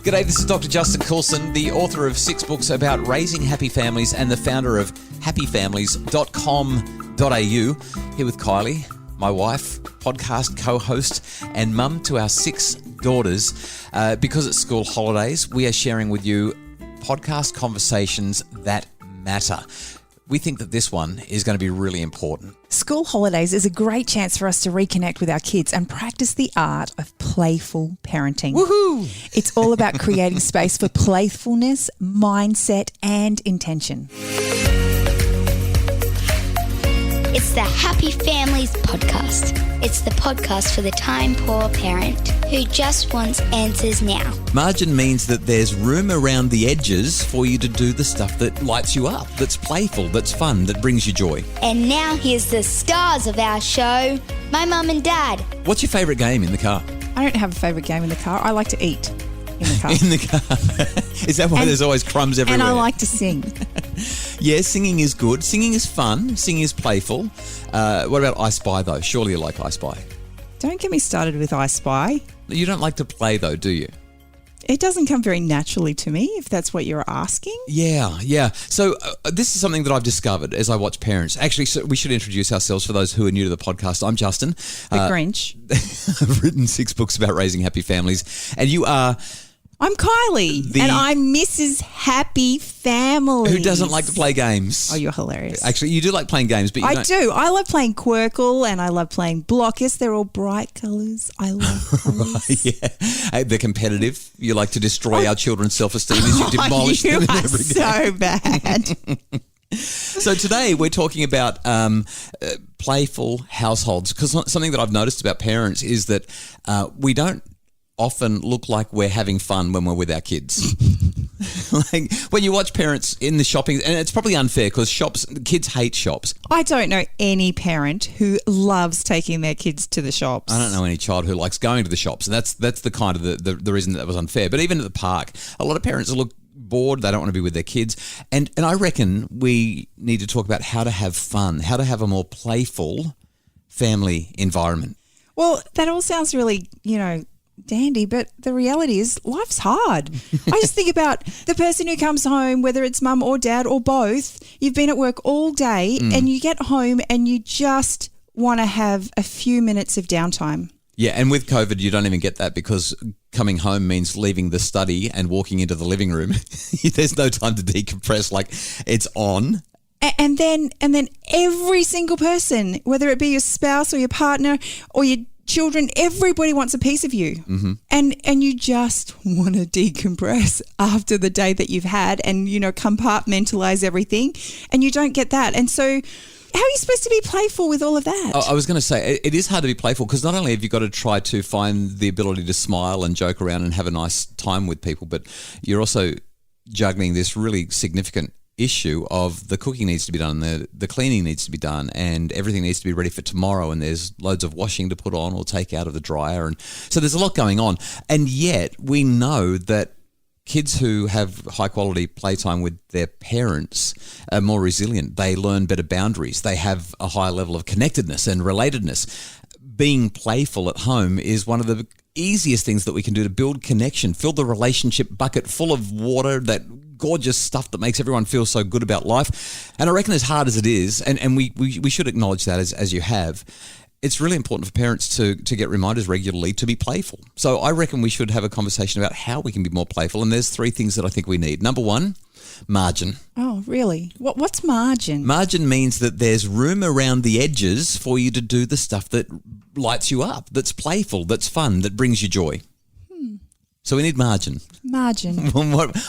G'day, this is Dr. Justin Coulson, the author of 6 books about raising happy families and the founder of happyfamilies.com.au. Here with Kylie, my wife, podcast co-host, and mum to our 6 daughters. Because it's school holidays, we are sharing with you podcast conversations that matter. We think that this one is going to be really important. School holidays is a great chance for us to reconnect with our kids and practice the art of playful parenting. Woohoo! It's all about creating space for playfulness, mindset, and intention. It's the Happy Families podcast. It's the podcast for the time-poor parent who just wants answers now. Margin means that there's room around the edges for you to do the stuff that lights you up, that's playful, that's fun, that brings you joy. And now here's the stars of our show, my mum and dad. What's your favourite game in the car? I don't have a favourite game in the car. I like to eat in the car. In the car. Is that why there's always crumbs everywhere? And I like to sing. Yeah, singing is good. Singing is fun. Singing is playful. What about I Spy, though? Surely you like I Spy. Don't get me started with I Spy. You don't like to play, though, do you? It doesn't come very naturally to me, if that's what you're asking. Yeah. So this is something that I've discovered as I watch parents. Actually, so we should introduce ourselves for those who are new to the podcast. I'm Justin. The Grinch. I've written 6 books about raising happy families. And you are... I'm Kylie, and I'm Mrs. Happy Families. Who doesn't like to play games? Oh, you're hilarious. Actually, you do like playing games, but you don't. do. I love playing Quirkle, and I love playing Blockers. They're all bright colours. I love colours. Yeah. They're competitive. You like to destroy our children's self-esteem as you demolish them in every game. So bad. So today we're talking about playful households, because something that I've noticed about parents is that we don't often look like we're having fun when we're with our kids. Like when you watch parents in the shopping, and it's probably unfair because kids hate shops. I don't know any parent who loves taking their kids to the shops. I don't know any child who likes going to the shops, and that's the kind of the reason that was unfair. But even at the park, a lot of parents look bored. They don't want to be with their kids. And I reckon we need to talk about how to have fun, how to have a more playful family environment. Well, that all sounds really, dandy, but the reality is life's hard. I just think about the person who comes home, whether it's mum or dad or both. You've been at work all day and you get home and you just want to have a few minutes of downtime. Yeah, and with COVID, you don't even get that because coming home means leaving the study and walking into the living room. There's no time to decompress. Like, it's on. And then every single person, whether it be your spouse or your partner or your children, everybody wants a piece of you. Mm-hmm. And you just want to decompress after the day that you've had and, compartmentalize everything. And you don't get that. And so how are you supposed to be playful with all of that? I was going to say, it is hard to be playful because not only have you got to try to find the ability to smile and joke around and have a nice time with people, but you're also juggling this really significant issue of the cooking needs to be done, the cleaning needs to be done, and everything needs to be ready for tomorrow, and there's loads of washing to put on or take out of the dryer, and so there's a lot going on. And yet we know that kids who have high quality playtime with their parents are more resilient. They learn better boundaries. They have a higher level of connectedness and relatedness. Being playful at home is one of the easiest things that we can do to build connection, fill the relationship bucket full of water, that gorgeous stuff that makes everyone feel so good about life. And I reckon as hard as it is, and we should acknowledge that as you have, it's really important for parents to get reminders regularly to be playful. So I reckon we should have a conversation about how we can be more playful. And there's 3 things that I think we need. Number 1, margin. Oh, really? What's margin? Margin means that there's room around the edges for you to do the stuff that lights you up, that's playful, that's fun, that brings you joy. So we need margin. Margin.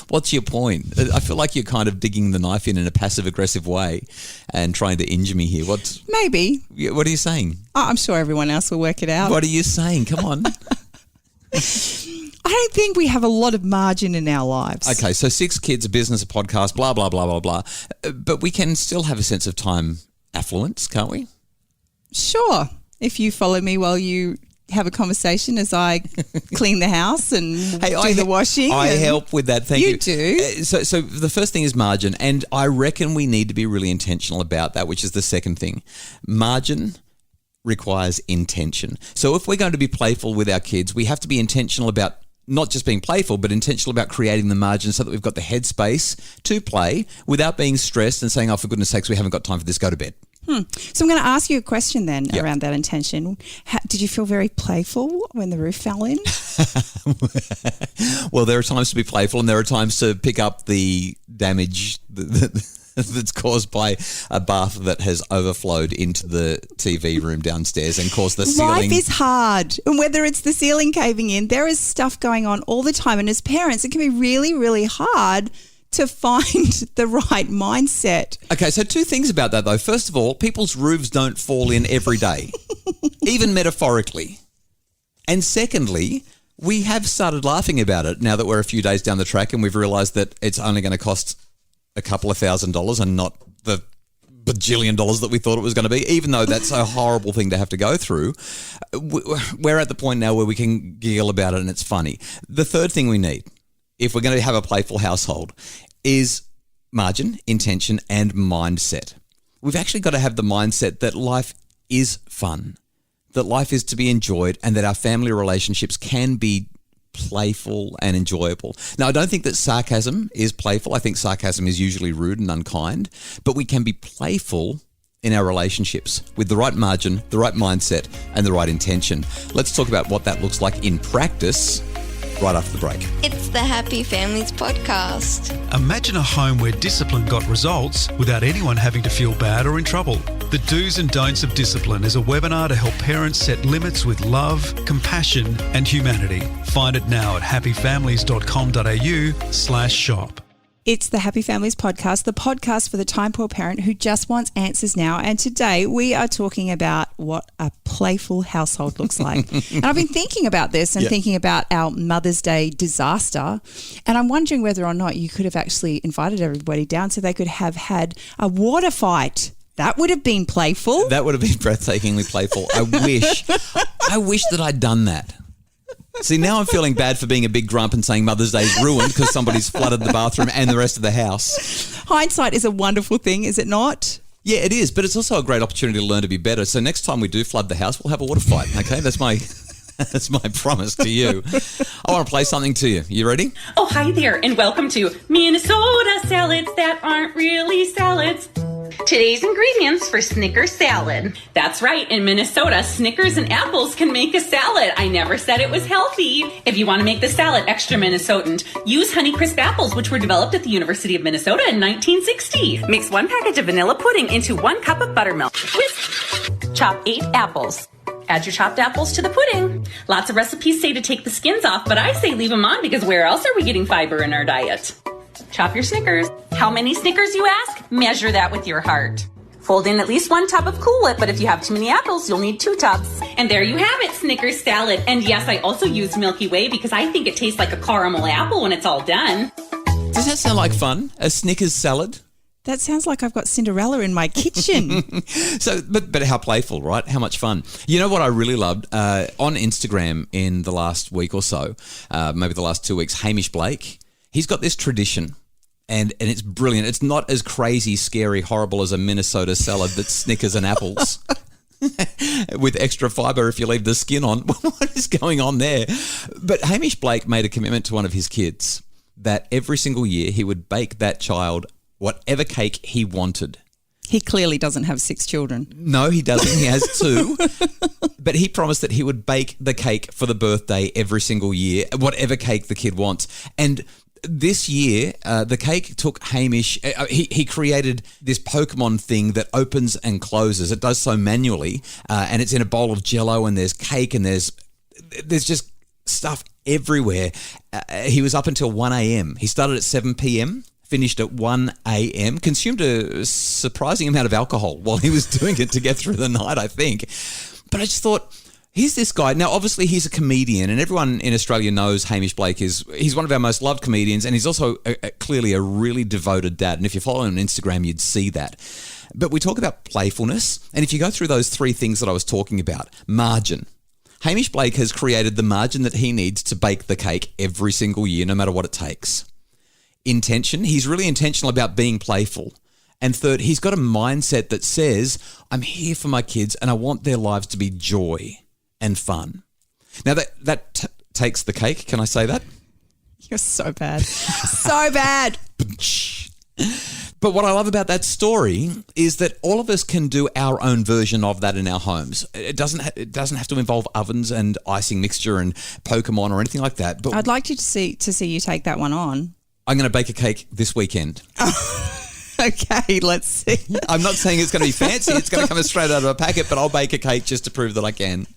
What's your point? I feel like you're kind of digging the knife in a passive-aggressive way and trying to injure me here. Maybe. What are you saying? Oh, I'm sure everyone else will work it out. What are you saying? Come on. I don't think we have a lot of margin in our lives. Okay, so 6 kids, a business, a podcast, blah, blah, blah, blah, blah. But we can still have a sense of time affluence, can't we? Sure. If you follow me while you have a conversation as I clean the house and do the washing. I help with that. Thank you. You do. So the first thing is margin, and I reckon we need to be really intentional about that, which is the second thing. Margin requires intention. So if we're going to be playful with our kids, we have to be intentional about not just being playful, but intentional about creating the margin so that we've got the headspace to play without being stressed and saying, oh, for goodness sakes, we haven't got time for this, go to bed. So I'm going to ask you a question then around that intention. Did you feel very playful when the roof fell in? Well, there are times to be playful and there are times to pick up the damage that's caused by a bath that has overflowed into the TV room downstairs and caused the ceiling. Life is hard. And whether it's the ceiling caving in, there is stuff going on all the time. And as parents, it can be really, really hard to find the right mindset. Okay, so two things about that though. First of all, people's roofs don't fall in every day, even metaphorically. And secondly, we have started laughing about it now that we're a few days down the track and we've realised that it's only going to cost a couple of $1,000s and not the bajillion dollars that we thought it was going to be, even though that's a horrible thing to have to go through. We're at the point now where we can giggle about it and it's funny. The third thing we need, if we're going to have a playful household, is margin, intention, and mindset. We've actually got to have the mindset that life is fun, that life is to be enjoyed, and that our family relationships can be playful and enjoyable. Now, I don't think that sarcasm is playful. I think sarcasm is usually rude and unkind, but we can be playful in our relationships with the right margin, the right mindset, and the right intention. Let's talk about what that looks like in practice right after the break. It's the Happy Families Podcast. Imagine a home where discipline got results without anyone having to feel bad or in trouble. The Do's and Don'ts of Discipline is a webinar to help parents set limits with love, compassion and humanity. Find it now at happyfamilies.com.au/shop. It's the Happy Families Podcast, the podcast for the time-poor parent who just wants answers now. And today we are talking about what a playful household looks like. And I've been thinking about this and thinking about our Mother's Day disaster. And I'm wondering whether or not you could have actually invited everybody down so they could have had a water fight. That would have been playful. That would have been breathtakingly playful. I wish that I'd done that. See, now I'm feeling bad for being a big grump and saying Mother's Day's ruined because somebody's flooded the bathroom and the rest of the house. Hindsight is a wonderful thing, is it not? Yeah, it is, but it's also a great opportunity to learn to be better. So next time we do flood the house, we'll have a water fight, okay? That's my promise to you. I want to play something to you. You ready? Oh, hi there, and welcome to Minnesota salads that aren't really salads. Today's ingredients for Snickers salad. That's right, in Minnesota, Snickers and apples can make a salad. I never said it was healthy. If you want to make the salad extra Minnesotan, use Honeycrisp apples, which were developed at the University of Minnesota in 1960. Mix 1 package of vanilla pudding into 1 cup of buttermilk. Whisk. Chop 8 apples. Add your chopped apples to the pudding. Lots of recipes say to take the skins off, but I say leave them on because where else are we getting fiber in our diet? Chop your Snickers. How many Snickers, you ask? Measure that with your heart. Fold in at least 1 tub of Cool Whip, but if you have too many apples, you'll need 2 tubs. And there you have it, Snickers salad. And yes, I also use Milky Way because I think it tastes like a caramel apple when it's all done. Does that sound like fun? A Snickers salad? That sounds like I've got Cinderella in my kitchen. So, but how playful, right? How much fun. You know what I really loved? On Instagram in the last week or so, maybe the last 2 weeks, Hamish Blake, he's got this tradition. And it's brilliant. It's not as crazy, scary, horrible as a Minnesota salad that's Snickers and apples with extra fibre if you leave the skin on. What is going on there? But Hamish Blake made a commitment to one of his kids that every single year he would bake that child whatever cake he wanted. He clearly doesn't have 6 children. No, he doesn't. He has 2. But he promised that he would bake the cake for the birthday every single year, whatever cake the kid wants. And this year, the cake took Hamish, he created this Pokemon thing that opens and closes. It does so manually, and it's in a bowl of Jell-O, and there's cake, and there's just stuff everywhere. He was up until 1 a.m. He started at 7 p.m., finished at 1 a.m., consumed a surprising amount of alcohol while he was doing it to get through the night, I think. But I just thought, here's this guy. Now, obviously, he's a comedian, and everyone in Australia knows Hamish Blake he's one of our most loved comedians, and he's also clearly a really devoted dad. And if you follow him on Instagram, you'd see that. But we talk about playfulness, and if you go through those 3 things that I was talking about, margin. Hamish Blake has created the margin that he needs to bake the cake every single year, no matter what it takes. Intention. He's really intentional about being playful. And third, he's got a mindset that says, I'm here for my kids, and I want their lives to be joy and fun. Now, that takes the cake. Can I say that? You're so bad. So bad. But what I love about that story is that all of us can do our own version of that in our homes. It doesn't have to involve ovens and icing mixture and Pokemon or anything like that. But I'd like you to see you take that one on. I'm going to bake a cake this weekend. Okay, let's see. I'm not saying it's going to be fancy. It's going to come straight out of a packet, but I'll bake a cake just to prove that I can.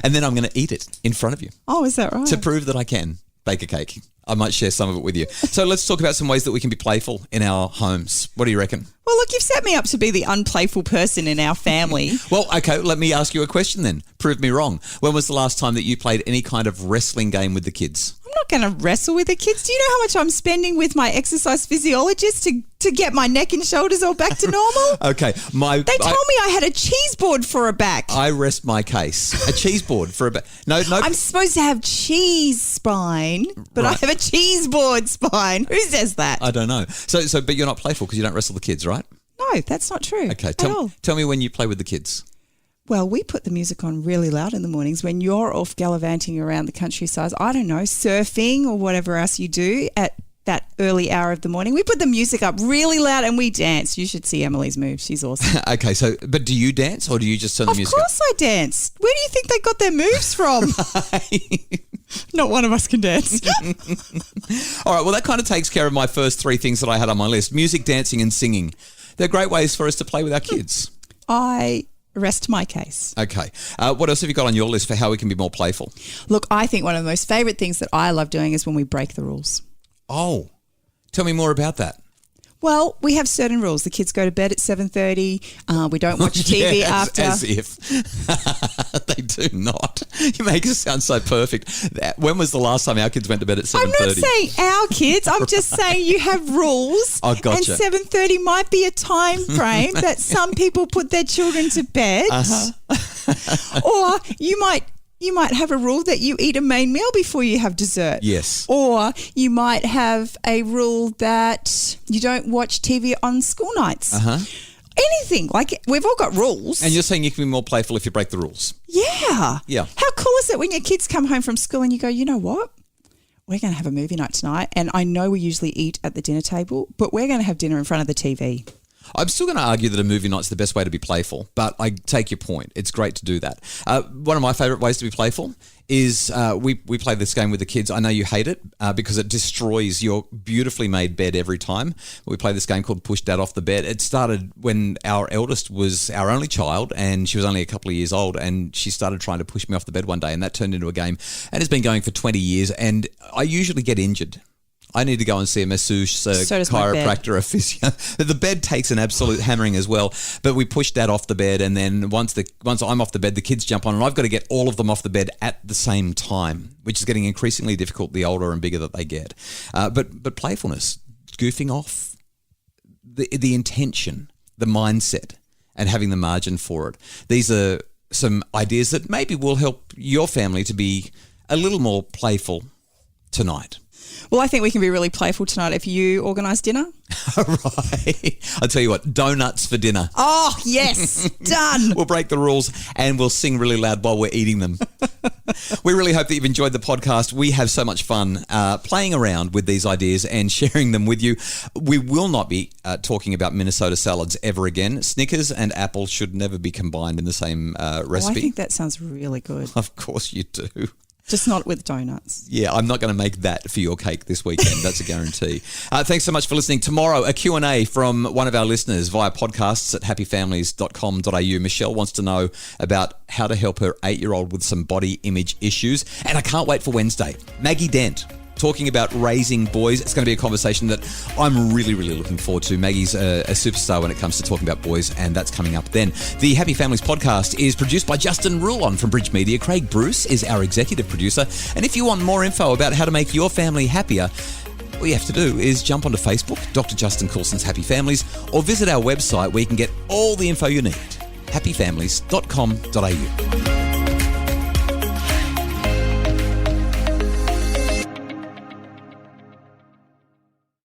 And then I'm going to eat it in front of you. Oh, is that right? To prove that I can bake a cake. I might share some of it with you. So let's talk about some ways that we can be playful in our homes. What do you reckon? Well, look, you've set me up to be the unplayful person in our family. Well, okay, let me ask you a question then. Prove me wrong. When was the last time that you played any kind of wrestling game with the kids? I'm not going to wrestle with the kids. Do you know how much I'm spending with my exercise physiologist to get my neck and shoulders all back to normal? Okay. They told me I had a cheese board for a back. I rest my case. A cheese board for a back. No. I'm supposed to have cheese spine, but Right. I have a cheese board spine. Who says that? I don't know. So, but you're not playful because you don't wrestle the kids, right? No, that's not true. Okay. at all. Tell me when you play with the kids. Well, we put the music on really loud in the mornings when you're off gallivanting around the countryside. I don't know, surfing or whatever else you do at that early hour of the morning. We put the music up really loud and we dance. You should see Emily's moves. She's awesome. Okay, but do you dance or do you just turn the music up? Of course I dance. Where do you think they got their moves from? Not one of us can dance. All right, well, that kind of takes care of my first three things that I had on my list. Music, dancing and singing. They're great ways for us to play with our kids. I rest my case. Okay. What else have you got on your list for how we can be more playful? Look, I think one of the most favourite things that I love doing is when we break the rules. Oh, tell me more about that. Well, we have certain rules. The kids go to bed at 7:30. We don't watch TV Yeah, after. As if. They do not. You make it sound so perfect. When was the last time our kids went to bed at 7:30? I'm not saying our kids. I'm just saying you have rules. Oh, gotcha. And 7:30 might be a time frame that some people put their children to bed. Or you might have a rule that you eat a main meal before you have dessert. Yes. Or you might have a rule that you don't watch TV on school nights. Anything. Like, we've all got rules. And you're saying you can be more playful if you break the rules. Yeah. Yeah. How cool is it when your kids come home from school and you go, you know what? We're going to have a movie night tonight. And I know we usually eat at the dinner table, but we're going to have dinner in front of the TV. I'm still going to argue that a movie night's the best way to be playful, but I take your point. It's great to do that. One of my favourite ways to be playful is we play this game with the kids. I know you hate it because it destroys your beautifully made bed every time. We play this game called Push Dad Off the Bed. It started when our eldest was our only child and she was only a couple of years old, and she started trying to push me off the bed one day, and that turned into a game. And it's been going for 20 years, and I usually get injured. I need to go and see a masseuse, chiropractor, a physio. The bed takes an absolute hammering as well. But we push Dad off the bed, and then once I'm off the bed, the kids jump on, and I've got to get all of them off the bed at the same time, which is getting increasingly difficult the older and bigger that they get. But playfulness, goofing off, the intention, the mindset, and having the margin for it. These are some ideas that maybe will help your family to be a little more playful tonight. Well, I think we can be really playful tonight if you organise dinner. Right. I'll tell you what, donuts for dinner. Oh, yes. Done. We'll break the rules and we'll sing really loud while we're eating them. We really hope that you've enjoyed the podcast. We have so much fun playing around with these ideas and sharing them with you. We will not be talking about Minnesota salads ever again. Snickers and apple should never be combined in the same recipe. I think that sounds really good. Of course you do. Just not with donuts. Yeah, I'm not going to make that for your cake this weekend. That's a guarantee. Thanks so much for listening. Tomorrow, a Q&A from one of our listeners via podcasts at happyfamilies.com.au. Michelle wants to know about how to help her 8-year-old with some body image issues. And I can't wait for Wednesday. Maggie Dent, talking about raising boys. It's going to be a conversation that I'm really, really looking forward to. Maggie's a superstar when it comes to talking about boys, and that's coming up then. The Happy Families podcast is produced by Justin Rulon from Bridge Media. Craig Bruce is our executive producer. And if you want more info about how to make your family happier, all you have to do is jump onto Facebook, Dr. Justin Coulson's Happy Families, or visit our website where you can get all the info you need, happyfamilies.com.au.